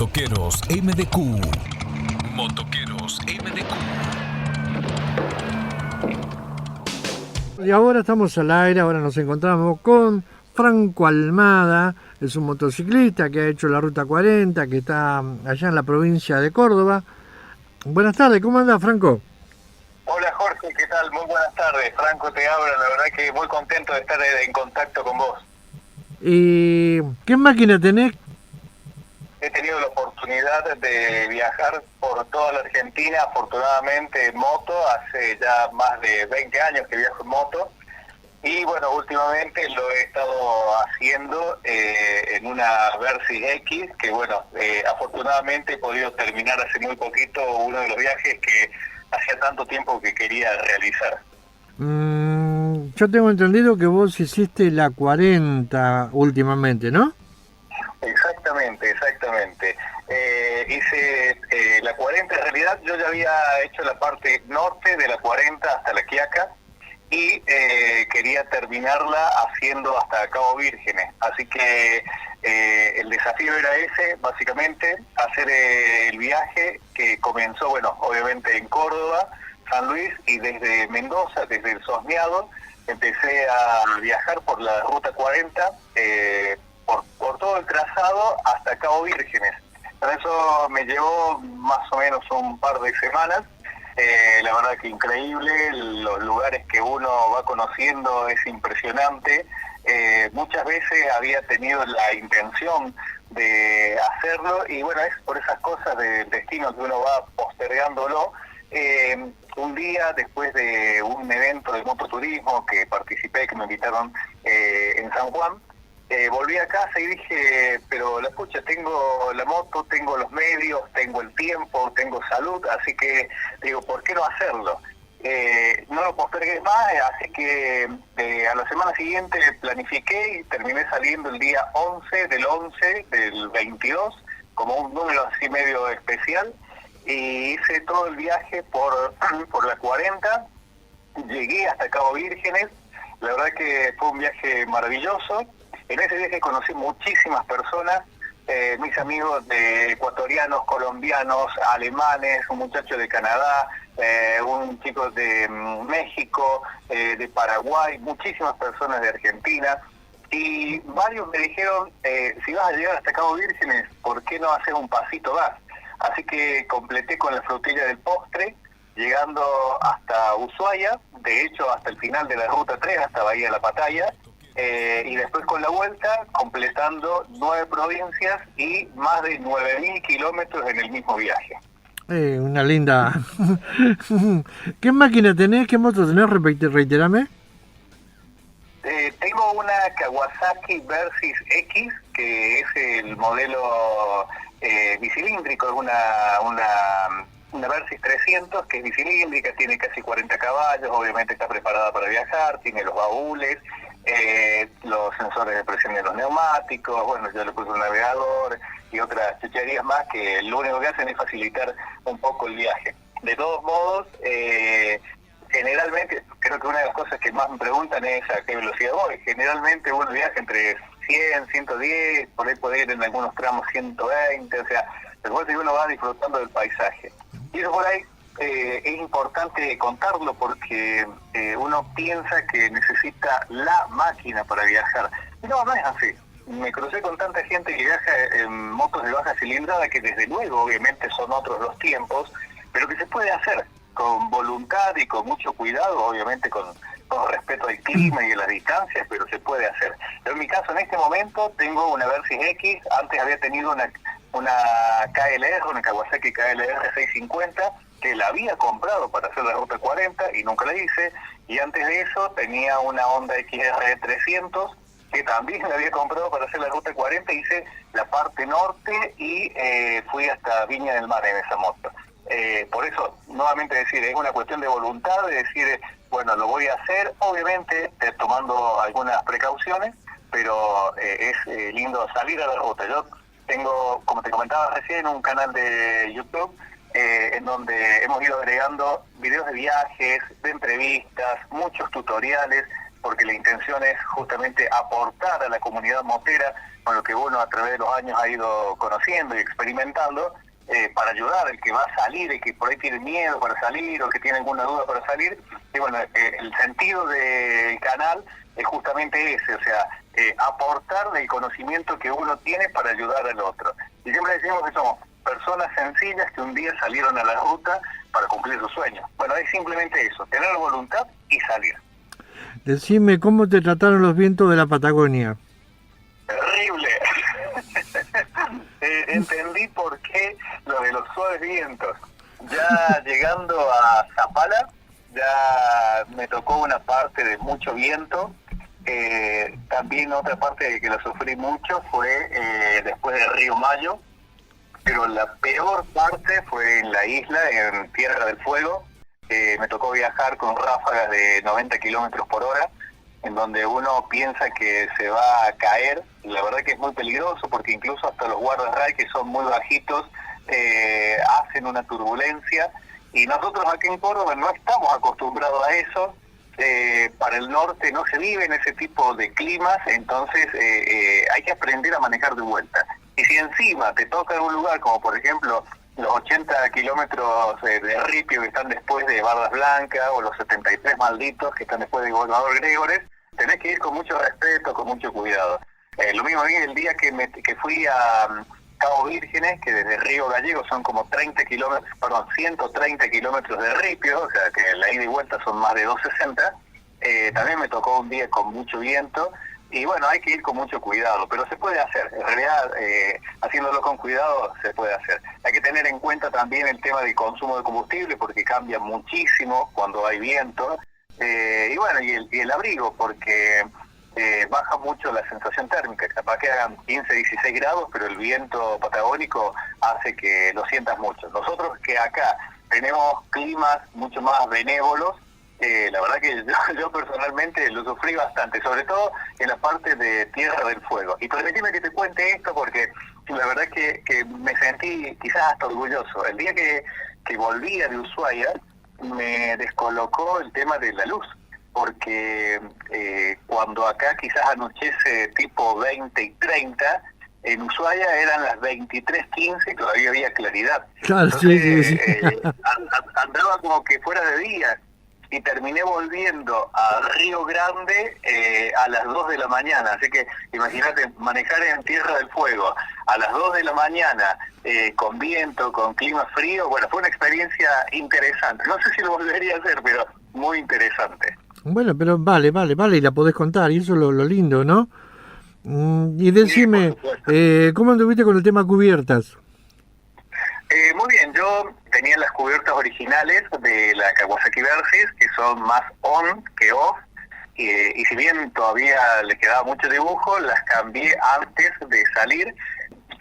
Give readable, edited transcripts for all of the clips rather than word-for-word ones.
Motoqueros MDQ. Motoqueros MDQ. Y ahora estamos al aire, ahora nos encontramos con Franco Almada, es un motociclista que ha hecho la Ruta 40, que está allá en la provincia de Córdoba. Buenas tardes, ¿cómo anda, Franco? Hola Jorge, ¿qué tal? Muy buenas tardes. Franco te habla, la verdad que muy contento de estar en contacto con vos. ¿Y qué máquina tenés? He tenido la oportunidad de viajar por toda la Argentina, afortunadamente en moto, hace ya más de 20 años que viajo en moto. Y bueno, últimamente lo he estado haciendo en una Versys X, que bueno, afortunadamente he podido terminar hace muy poquito uno de los viajes que hacía tanto tiempo que quería realizar. Yo tengo entendido que vos hiciste la 40 últimamente, ¿no? Exactamente. Hice la 40, en realidad yo ya había hecho la parte norte de la 40 hasta La Quiaca y quería terminarla haciendo hasta Cabo Vírgenes. Así que el desafío era ese, básicamente, hacer el viaje que comenzó, bueno, obviamente en Córdoba, San Luis, y desde Mendoza, desde el Sosneado, empecé a viajar por la Ruta 40, por todo el trazado hasta Cabo Vírgenes. Por eso me llevó más o menos un par de semanas. La verdad que increíble, los lugares que uno va conociendo es impresionante. Muchas veces había tenido la intención de hacerlo y bueno, es por esas cosas del destino que uno va postergándolo. Un día después de un evento de mototurismo que participé, que me invitaron en San Juan, volví a casa y dije, pero la pucha, tengo la moto, tengo los medios, tengo el tiempo, tengo salud, así que digo, ¿por qué no hacerlo? No lo postergué más, así que a la semana siguiente planifiqué y terminé saliendo el día 11 del 22, como un número así medio especial, y hice todo el viaje por la 40, llegué hasta Cabo Vírgenes. La verdad que fue un viaje maravilloso. En ese viaje conocí muchísimas personas, mis amigos ecuatorianos, colombianos, alemanes, un muchacho de Canadá, un chico de México, de Paraguay, muchísimas personas de Argentina. Y varios me dijeron, si vas a llegar hasta Cabo Vírgenes, ¿por qué no haces un pasito más? Así que completé con la frutilla del postre, llegando hasta Ushuaia, de hecho hasta el final de la Ruta 3, hasta Bahía de la Pataya, y después con la vuelta, completando 9 provincias y más de 9.000 kilómetros en el mismo viaje. Una linda... ¿Qué máquina tenés? ¿Qué moto tenés? Reiterame. Tengo una Kawasaki Versys X, que es el modelo bicilíndrico, es una Versys 300 que es bicilíndrica, tiene casi 40 caballos, obviamente está preparada para viajar, tiene los baúles, los sensores de presión de los neumáticos, bueno, yo le puse un navegador y otras chucherías más que lo único que hacen es facilitar un poco el viaje. De todos modos, generalmente, creo que una de las cosas que más me preguntan es a qué velocidad voy. Generalmente uno viaja entre 100, 110, por ahí puede ir en algunos tramos 120, o sea, después uno va disfrutando del paisaje. Y eso por ahí es importante contarlo porque uno piensa que necesita la máquina para viajar. Y no es así. Me crucé con tanta gente que viaja en motos de baja cilindrada que desde luego obviamente son otros los tiempos, pero que se puede hacer con voluntad y con mucho cuidado, obviamente con respeto al clima y a las distancias, pero se puede hacer. Yo en mi caso en este momento tengo una Versys X, antes había tenido una KLR, una Kawasaki KLR 650, que la había comprado para hacer la Ruta 40 y nunca la hice, y antes de eso tenía una Honda XR 300, que también la había comprado para hacer la Ruta 40, hice la parte norte y fui hasta Viña del Mar en esa moto. Por eso, nuevamente decir, es una cuestión de voluntad, de decir, bueno, lo voy a hacer, obviamente tomando algunas precauciones, pero es lindo salir a la ruta. Yo tengo, como te comentaba recién, un canal de YouTube en donde hemos ido agregando videos de viajes, de entrevistas, muchos tutoriales, porque la intención es justamente aportar a la comunidad motera con lo que uno a través de los años ha ido conociendo y experimentando, para ayudar al que va a salir, el que por ahí tiene miedo para salir o que tiene alguna duda para salir. Y bueno, el sentido del canal es justamente ese, o sea, aportar el conocimiento que uno tiene para ayudar al otro. Y siempre decimos que somos personas sencillas que un día salieron a la ruta para cumplir sus sueños. Bueno, es simplemente eso, tener voluntad y salir. Decime, ¿cómo te trataron los vientos de la Patagonia? Terrible. Entendí por qué lo de los suaves vientos. Ya llegando a Zapala, ya me tocó una parte de mucho viento. También otra parte que lo sufrí mucho fue después del río Mayo, pero la peor parte fue en la isla, en Tierra del Fuego. Me tocó viajar con ráfagas de 90 kilómetros por hora, en donde uno piensa que se va a caer. La verdad que es muy peligroso, porque incluso hasta los guardarray, que son muy bajitos, hacen una turbulencia, y nosotros aquí en Córdoba no estamos acostumbrados a eso. Para el norte no se vive en ese tipo de climas, entonces hay que aprender a manejar de vuelta. Y si encima te toca en un lugar como por ejemplo los 80 kilómetros de ripio que están después de Bardas Blancas, o los 73 malditos que están después de Gobernador Gregores, tenés que ir con mucho respeto, con mucho cuidado. Lo mismo a mí el día que fui a Cabo Vírgenes, que desde Río Gallegos son como 130 kilómetros de ripio, o sea que la ida y vuelta son más de 260, también me tocó un día con mucho viento. Y bueno, hay que ir con mucho cuidado, pero se puede hacer. En realidad, haciéndolo con cuidado, se puede hacer. Hay que tener en cuenta también el tema del consumo de combustible, porque cambia muchísimo cuando hay viento. Y bueno, y el abrigo, porque baja mucho la sensación térmica. Capaz que hagan 15, 16 grados, pero el viento patagónico hace que lo sientas mucho. Nosotros que acá tenemos climas mucho más benévolos, la verdad que yo personalmente lo sufrí bastante, sobre todo en la parte de Tierra del Fuego. Y permíteme que te cuente esto, porque la verdad que me sentí quizás hasta orgulloso. El día que volvía de Ushuaia, me descolocó el tema de la luz, porque cuando acá quizás anochece tipo 20 y 30, en Ushuaia eran las 23:15 y todavía había claridad. Claro, Entonces, sí. andaba como que fuera de día. Y terminé volviendo a Río Grande a las 2 de la mañana. Así que imagínate, manejar en Tierra del Fuego a las 2 de la mañana, con viento, con clima frío. Bueno, fue una experiencia interesante. No sé si lo volvería a hacer, pero muy interesante. Bueno, pero vale, y la podés contar, y eso es lo lindo, ¿no? Y decime, Sí, por supuesto. ¿cómo anduviste con el tema cubiertas? Muy bien, yo tenía las cubiertas originales de la Kawasaki Versys, que son más on que off, y si bien todavía le quedaba mucho dibujo, las cambié antes de salir.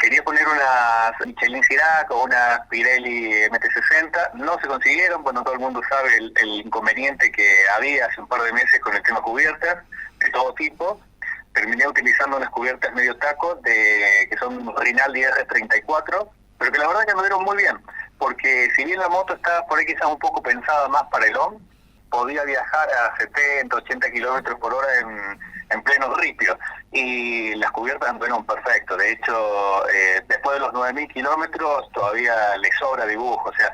Quería poner unas Michelin Sirac o una Pirelli MT-60, no se consiguieron. Bueno, todo el mundo sabe el inconveniente que había hace un par de meses con el tema cubiertas, de todo tipo. Terminé utilizando unas cubiertas medio taco, que son Rinaldi R34, pero que la verdad que anduvieron muy bien, porque si bien la moto está por ahí quizás un poco pensada más para el on, podía viajar a 70, 80 kilómetros por hora en pleno ripio, y las cubiertas anduvieron perfecto. De hecho, después de los 9.000 kilómetros todavía le sobra dibujo. O sea,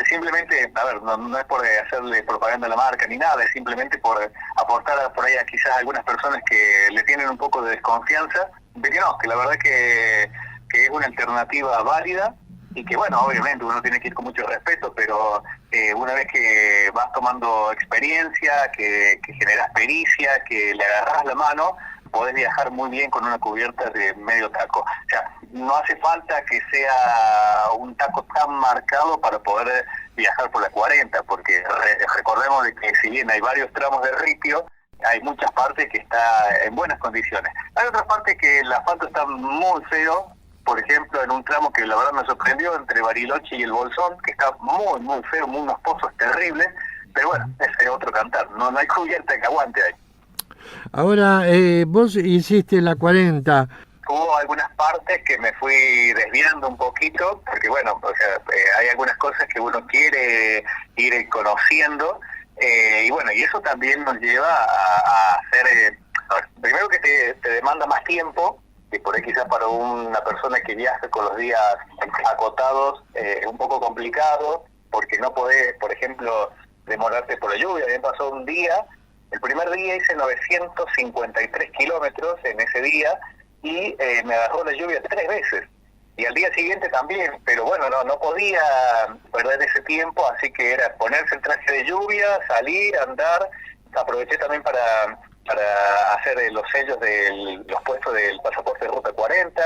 simplemente, a ver, no es por hacerle propaganda a la marca ni nada, es simplemente por aportar por ahí a quizás algunas personas que le tienen un poco de desconfianza, de que no, que la verdad que es una alternativa válida, y que bueno, obviamente uno tiene que ir con mucho respeto, pero una vez que vas tomando experiencia, que generas pericia, que le agarras la mano, podés viajar muy bien con una cubierta de medio taco. O sea, no hace falta que sea un taco tan marcado para poder viajar por la 40, porque recordemos de que si bien hay varios tramos de ripio, hay muchas partes que está en buenas condiciones. Hay otras partes que el asfalto está muy feo. Por ejemplo, en un tramo que la verdad me sorprendió, entre Bariloche y el Bolsón, que está muy, muy feo, unos pozos terribles, pero bueno, ese es otro cantar, no hay cubierta que aguante ahí. Ahora, vos hiciste la 40. Hubo algunas partes que me fui desviando un poquito, porque bueno, o sea, hay algunas cosas que uno quiere ir conociendo, Y bueno, y eso también nos lleva a hacer, a ver, primero que te demanda más tiempo, que por ahí quizás para una persona que viaja con los días acotados es un poco complicado, porque no podés, por ejemplo, demorarte por la lluvia. A mí me pasó un día, el primer día hice 953 kilómetros en ese día, y me agarró la lluvia 3 veces. Y al día siguiente también, pero bueno, no podía perder ese tiempo, así que era ponerse el traje de lluvia, salir, andar. Aproveché también para hacer los sellos de los puestos del pasaporte de Ruta 40,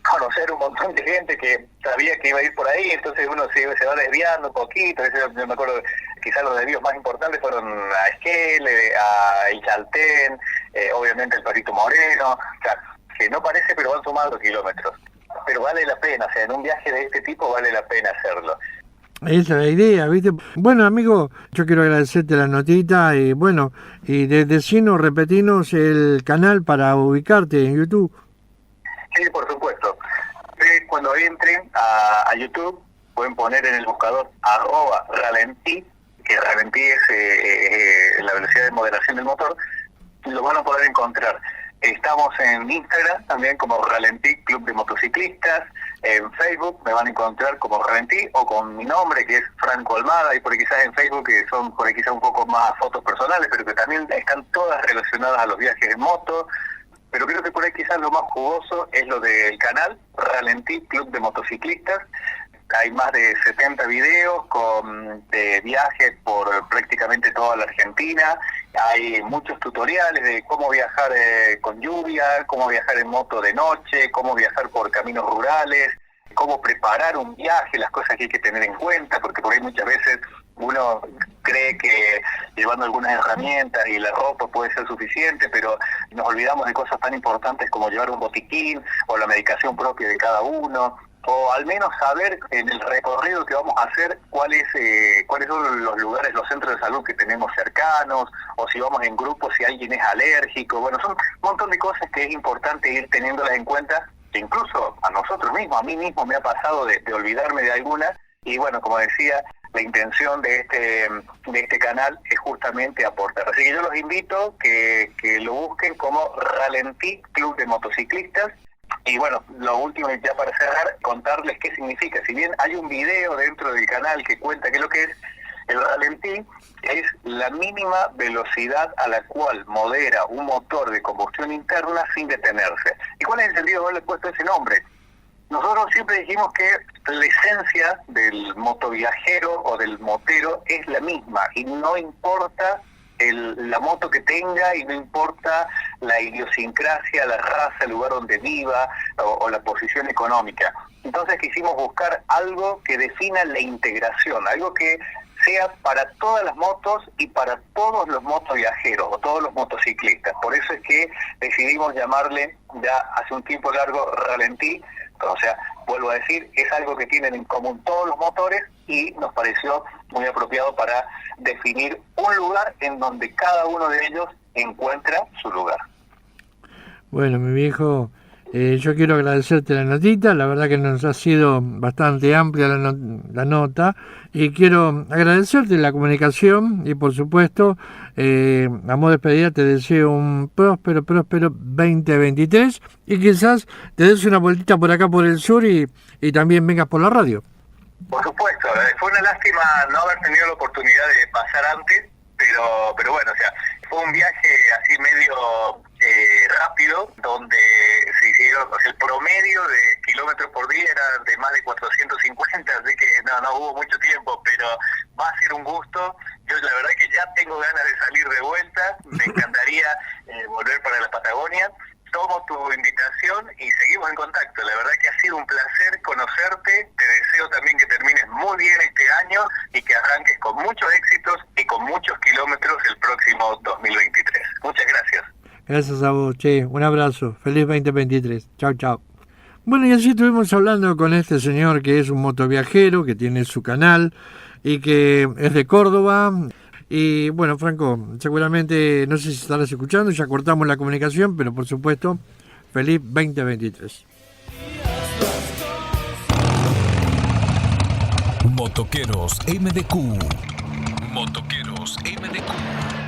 conocer un montón de gente que sabía que iba a ir por ahí, entonces uno se va desviando un poquito. Yo me acuerdo, quizás los desvíos más importantes fueron a Esquel, a El Chaltén, obviamente el Perito Moreno, o sea, que no parece, pero van sumando kilómetros. Pero vale la pena, o sea, en un viaje de este tipo vale la pena hacerlo. Esa es la idea, ¿viste? Bueno, amigo, yo quiero agradecerte la notita y bueno, y decinos, repetinos el canal para ubicarte en YouTube. Sí, por supuesto. Cuando entren a YouTube, pueden poner en el buscador @ralentí, que ralentí es la velocidad de moderación del motor, y lo van a poder encontrar. Estamos en Instagram también como Ralentí Club de Motociclistas. En Facebook me van a encontrar como Ralentí o con mi nombre, que es Franco Almada, y por ahí quizás en Facebook, que son por ahí quizás un poco más fotos personales, pero que también están todas relacionadas a los viajes en moto. Pero creo que por ahí quizás lo más jugoso es lo del canal Ralentí Club de Motociclistas. Hay más de 70 videos de viajes por prácticamente toda la Argentina. Hay muchos tutoriales de cómo viajar con lluvia, cómo viajar en moto de noche, cómo viajar por caminos rurales, cómo preparar un viaje, las cosas que hay que tener en cuenta, porque por ahí muchas veces uno cree que llevando algunas herramientas y la ropa puede ser suficiente, pero nos olvidamos de cosas tan importantes como llevar un botiquín o la medicación propia de cada uno, o al menos saber en el recorrido que vamos a hacer cuáles son los lugares, los centros de salud que tenemos cercanos, o si vamos en grupo, si alguien es alérgico. Bueno, son un montón de cosas que es importante ir teniéndolas en cuenta, que incluso a nosotros mismos, a mí mismo me ha pasado de olvidarme de algunas, y bueno, como decía, la intención de este canal es justamente aportar. Así que yo los invito que lo busquen como Ralentí Club de Motociclistas. Y bueno, lo último, ya para cerrar, contarles qué significa. Si bien hay un video dentro del canal que cuenta qué es lo que es, el ralentí es la mínima velocidad a la cual modera un motor de combustión interna sin detenerse. ¿Y cuál es el sentido de haberle puesto ese nombre? Nosotros siempre dijimos que la esencia del motoviajero o del motero es la misma, y no importa la moto que tenga, y no importa la idiosincrasia, la raza, el lugar donde viva o la posición económica. Entonces quisimos buscar algo que defina la integración, algo que sea para todas las motos y para todos los motoviajeros o todos los motociclistas. Por eso es que decidimos llamarle ya hace un tiempo largo Ralentí. O sea, vuelvo a decir, es algo que tienen en común todos los motores, y nos pareció muy apropiado para definir un lugar en donde cada uno de ellos encuentra su lugar. Bueno, mi viejo, yo quiero agradecerte la notita, la verdad que nos ha sido bastante amplia la nota, y quiero agradecerte la comunicación, y por supuesto, a modo de despedida te deseo un próspero 2023, y quizás te des una vueltita por acá por el sur y también vengas por la radio. Por supuesto, fue una lástima no haber tenido la oportunidad de pasar antes, pero bueno, o sea, fue un viaje así medio rápido, donde se hicieron, o sea, el promedio de kilómetros por día era de más de 450, así que no hubo mucho tiempo, pero va a ser un gusto. Yo la verdad que ya tengo ganas de salir de vuelta, me encantaría volver para la Patagonia. Tomo tu invitación y seguimos en contacto. La verdad que ha sido un placer conocerte. Te deseo también que termines muy bien este año y que arranques con muchos éxitos y con muchos kilómetros el próximo 2023. Muchas gracias. Gracias a vos, che. Un abrazo. Feliz 2023. Chao, chao. Bueno, y así estuvimos hablando con este señor que es un motoviajero, que tiene su canal y que es de Córdoba. Y bueno, Franco, seguramente, no sé si estarás escuchando, ya cortamos la comunicación, pero por supuesto, feliz 2023. Motoqueros MDQ. Motoqueros Motoqueros MDQ.